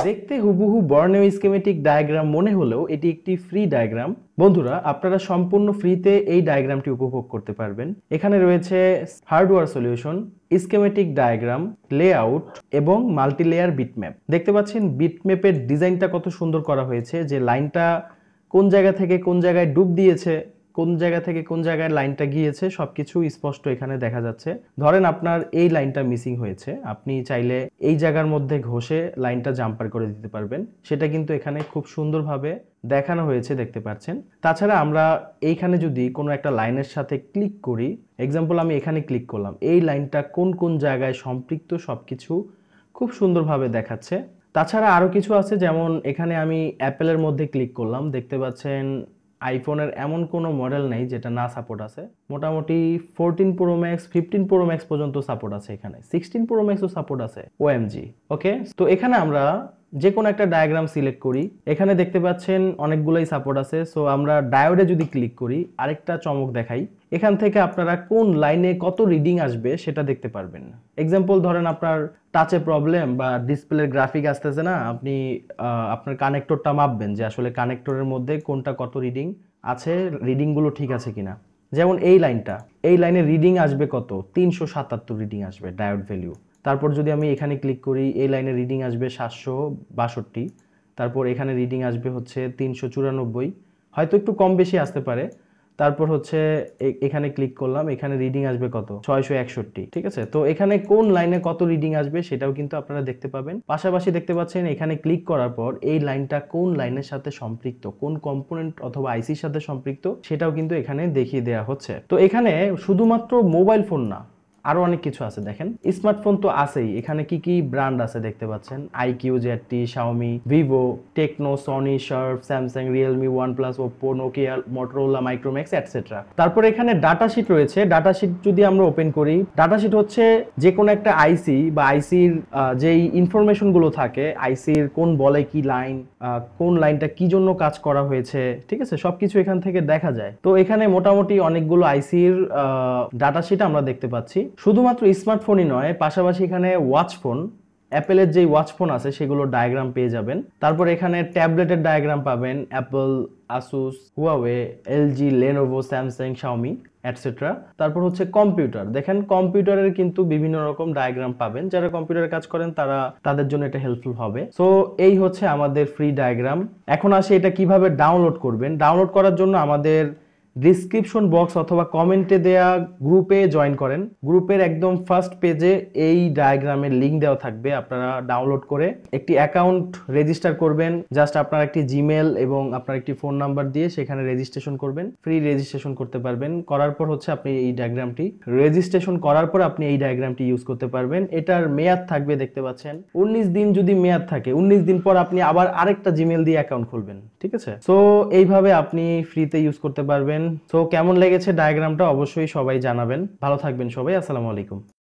দেখতে হুবহু বর্ণীয় schematic diagram মনে হলেও এটি একটি ফ্রি ডায়াগ্রাম। বন্ধুরা, আপনারা সম্পূর্ণ ফ্রিতে এই ডায়াগ্রামটি উপভোগ করতে পারবেন। এখানে রয়েছে hardware solution, schematic diagram, layout এবং মাল্টিলেয়ার বিটম্যাপ। দেখতে পাচ্ছেন বিটম্যাপের ডিজাইনটা কত সুন্দর করা হয়েছে, যে লাইনটা কোন জায়গা থেকে কোন জায়গায় ডুব দিয়েছে, কোন জায়গা থেকে কোন জায়গায় লাইনটা গিয়েছে সবকিছু স্পষ্ট এখানে দেখা যাচ্ছে। ধরেন আপনার এই লাইনটা মিসিং হয়েছে, আপনি চাইলে এই জায়গার মধ্যে ঘষে লাইনটা জাম্পার করে দিতে পারবেন। সেটা কিন্তু এখানে খুব সুন্দরভাবে দেখানো হয়েছে, দেখতে পাচ্ছেন। তাছাড়া আমরা এইখানে যদি কোনো একটা লাইনের সাথে ক্লিক করি, এক্সাম্পল আমি এখানে ক্লিক করলাম, এই লাইনটা কোন কোন জায়গায় সম্পৃক্ত সবকিছু খুব সুন্দরভাবে দেখাচ্ছে। তাছাড়া আরও কিছু আছে, যেমন এখানে আমি অ্যাপেলের মধ্যে ক্লিক করলাম, দেখতে পাচ্ছেন আইফোনের এমন কোনো মডেল নেই যেটা না সাপোর্ট আছে। মোটামুটি 14 প্রো ম্যাক্স 15 প্রো ম্যাক্স পর্যন্ত সাপোর্ট আছে, এখানে 16 প্রো ম্যাক্সও সাপোর্ট আছে ওএমজি। ওকে, তো এখানে আমরা যে কোনো একটা ডায়াগ্রাম সিলেক্ট করি, এখানে দেখতে পাচ্ছেন অনেকগুলোই সাপোর্ট আছে। সো আমরা ডায়োডে যদি ক্লিক করি, আরেকটা চমক দেখাই, এখান থেকে আপনারা কোন লাইনে কত রিডিং আসবে সেটা দেখতে পারবেন। এক্সাম্পল ধরেন আপনার টাচে প্রবলেম বা ডিসপ্লের গ্রাফিক আসতেছে না, আপনি আপনার কানেক্টরটা মাপবেন যে আসলে কানেক্টরের মধ্যে কোনটা কত রিডিং আছে, রিডিংগুলো ঠিক আছে কিনা। যেমন এই লাইনটা, এই লাইনের রিডিং আসবে কত, 377 রিডিং আসবে ডায়োড ভ্যালু। তারপর যদি আমি এখানে ক্লিক করি, এই লাইনের রিডিং আসবে 762। তারপর এখানে রিডিং আসবে হচ্ছে 394, হয়তো একটু কম বেশি আসতে পারে। তারপর হচ্ছে এখানে ক্লিক করলাম, এখানে রিডিং আসবে কত, 661। ঠিক আছে, তো এখানে কোন লাইনে কত রিডিং আসবে সেটাও কিন্তু আপনারা দেখতে পাবেন। পাশাপাশি দেখতে পাচ্ছেন এখানে ক্লিক করার পর এই লাইনটা কোন লাইনের সাথে সম্পৃক্ত, কোন কম্পোনেন্ট অথবা আইসির সাথে সম্পৃক্ত সেটাও কিন্তু এখানে দেখিয়ে দেওয়া হচ্ছে। তো এখানে শুধুমাত্র মোবাইল ফোন না, আরো অনেক কিছু আছে। দেখেন স্মার্টফোন তো আছেই, এখানে কি কি ব্র্যান্ড আছে দেখতে পাচ্ছেন, iQOO, ZT, Xiaomi, Vivo, Tecno, Sony, Sharp, Samsung, Realme, OnePlus, Oppo, Nokia, Motorola, Micromax etcetera. তারপর এখানে ডাটা শিট রয়েছে। ডাটা শিট যদি আমরা ওপেন করি, ডাটা শিট হচ্ছে যে কোনো একটা আইসি বা আইসির যেই ইনফরমেশন গুলো থাকে, আইসির কোন বলে কি লাইন, কোন লাইনটা কি জন্য কাজ করা হয়েছে, ঠিক আছে, সবকিছু এখান থেকে দেখা যায়। তো এখানে মোটামুটি অনেকগুলো আইসির ডাটা শিট আমরা দেখতে পাচ্ছি। শুধুমাত্র স্মার্টফোনই নয়, পাশাপাশি এখানে ওয়াচ ফোন, অ্যাপেলের যে ওয়াচ ফোন আছে সেগুলোর ডায়াগ্রাম পেয়ে যাবেন। তারপর এখানে ট্যাবলেটের ডায়াগ্রাম পাবেন, Apple, Asus, Huawei, LG, Lenovo, Samsung, Xiaomi etcetera. তারপর হচ্ছে কম্পিউটার, দেখেন কম্পিউটারের কিন্তু বিভিন্ন রকম ডায়াগ্রাম পাবেন। যারা কম্পিউটারে কাজ করেন তাদের জন্য এটা হেল্পফুল হবে। সো এই হচ্ছে আমাদের ফ্রি ডায়াগ্রাম। এখন আসে এটা কিভাবে ডাউনলোড করবেন। ডাউনলোড করার জন্য আমাদের ডিসক্রিপশন বক্স অথবা কমেন্টে দেয়া গ্রুপে জয়েন করেন। গ্রুপের একদম ফার্স্ট পেজে এই ডায়াগ্রামের লিংক দেওয়া থাকবে, আপনারা ডাউনলোড করে একটি অ্যাকাউন্ট রেজিস্টার করবেন। জাস্ট আপনার একটি জিমেল এবং আপনার একটি ফোন নাম্বার দিয়ে সেখানে রেজিস্ট্রেশন করবেন, ফ্রি রেজিস্ট্রেশন করতে পারবেন। করার পর হচ্ছে আপনি এই ডায়াগ্রামটি রেজিস্ট্রেশন করার পর আপনি এই ডায়াগ্রামটি ইউজ করতে পারবেন। এটার মেয়াদ থাকবে, দেখতে পাচ্ছেন 19 দিন যদি মেয়াদ থাকে, 19 দিন পর আপনি আবার আরেকটা জিমেল দিয়ে অ্যাকাউন্ট খুলবেন। ঠিক আছে, সো এইভাবে আপনি ফ্রিতে ইউজ করতে পারবেন। সো কেমন লেগেছে ডায়াগ্রামটা অবশ্যই সবাই জানাবেন। ভালো থাকবেন সবাই, আসসালামু আলাইকুম।